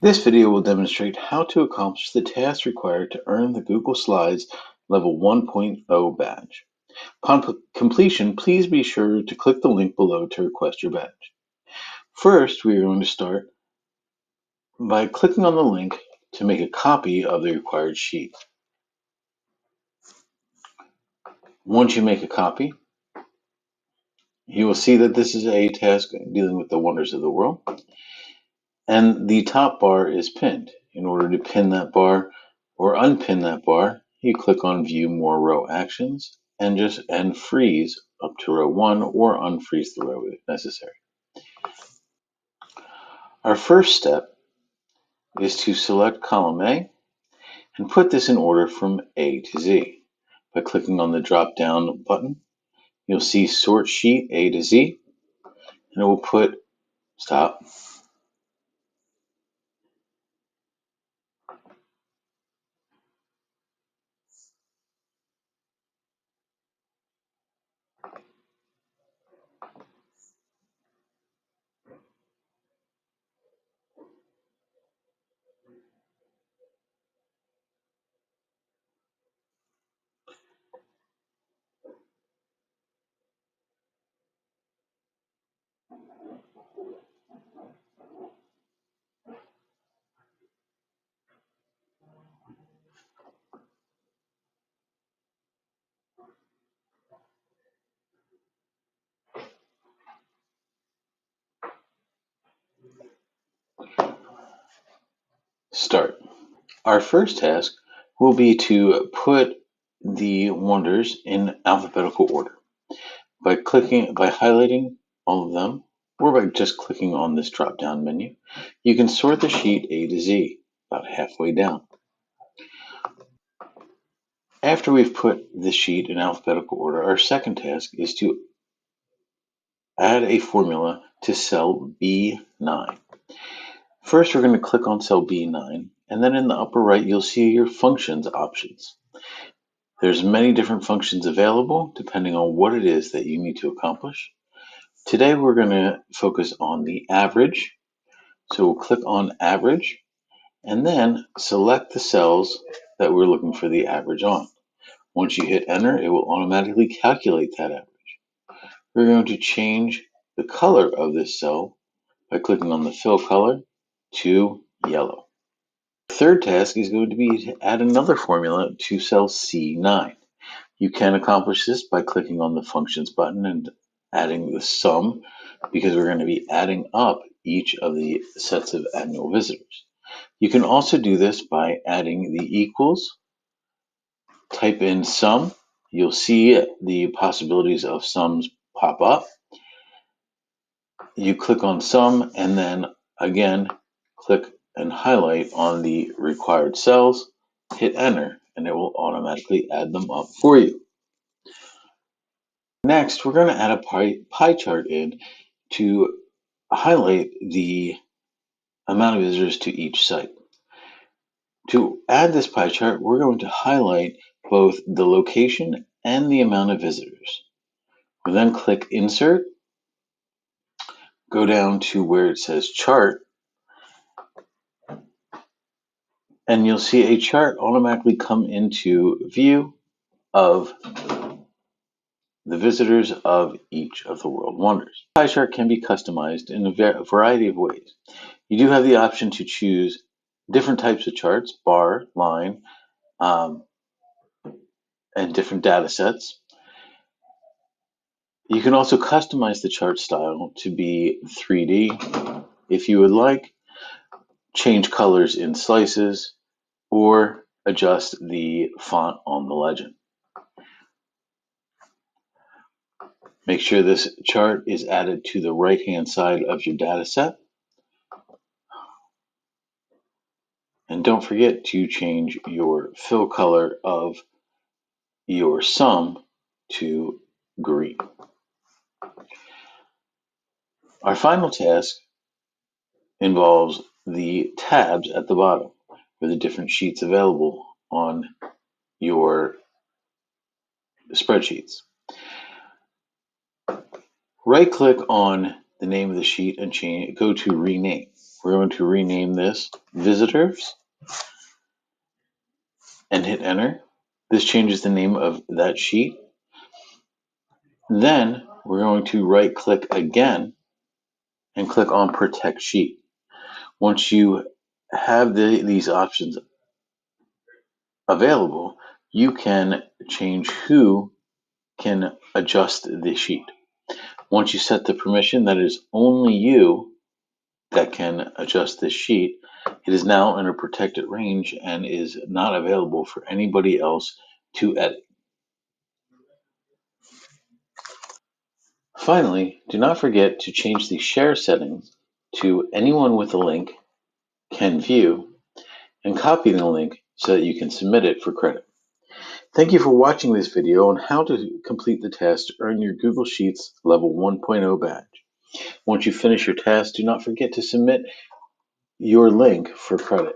This video will demonstrate how to accomplish the tasks required to earn the Google Slides Level 1.0 badge. Upon completion, please be sure to click the link below to request your badge. First, we are going to start by clicking on the link to make a copy of the required sheet. Once you make a copy, you will see that this is a task dealing with the wonders of the world, and the top bar is pinned. In order to pin that bar or unpin that bar, you click on View More Row Actions and freeze up to row 1 or unfreeze the row if necessary. Our first step is to select column A and put this in order from A to Z. By clicking on the drop down button, you'll see Sort Sheet A to Z, and it will put stop. Start. Our first task will be to put the wonders in alphabetical order. By highlighting all of them, or by just clicking on this drop-down menu, you can sort the sheet A to Z, about halfway down. After we've put the sheet in alphabetical order, our second task is to add a formula to cell B9. First, we're going to click on cell B9, and then in the upper right, you'll see your functions options. There's many different functions available depending on what it is that you need to accomplish. Today, we're going to focus on the average. So we'll click on average and then select the cells that we're looking for the average on. Once you hit enter, it will automatically calculate that average. We're going to change the color of this cell by clicking on the fill color to yellow. The third task is going to be to add another formula to cell C9. You can accomplish this by clicking on the functions button and adding the sum, because we're going to be adding up each of the sets of annual visitors. You can also do this by adding the equals, type in sum. You'll see the possibilities of sums pop up. You click on sum and then again click and highlight on the required cells, hit enter, and it will automatically add them up for you. Next, we're going to add a pie chart in to highlight the amount of visitors to each site. To add this pie chart, we're going to highlight both the location and the amount of visitors. We'll then click Insert, go down to where it says Chart, and you'll see a chart automatically come into view of the visitors of each of the world wonders. The pie chart can be customized in a variety of ways. You do have the option to choose different types of charts, bar, line, and different data sets. You can also customize the chart style to be 3D if you would like, change colors in slices, or adjust the font on the legend. Make sure this chart is added to the right-hand side of your data set. And don't forget to change your fill color of your sum to green. Our final task involves the tabs at the bottom for the different sheets available on your spreadsheets. Right click on the name of the sheet and go to rename. we're going to rename this Visitors and hit enter. This changes the name of that sheet. Then we're going to right click again and click on Protect Sheet. Once you have these options available, you can change who can adjust the sheet. Once you set the permission that it is only you that can adjust this sheet, it is now in a protected range and is not available for anybody else to edit. Finally, do not forget to change the share settings to anyone with a link can view and copy the link so that you can submit it for credit. Thank you for watching this video on how to complete the test to earn your Google Sheets Level 1.0 badge. Once you finish your task, do not forget to submit your link for credit.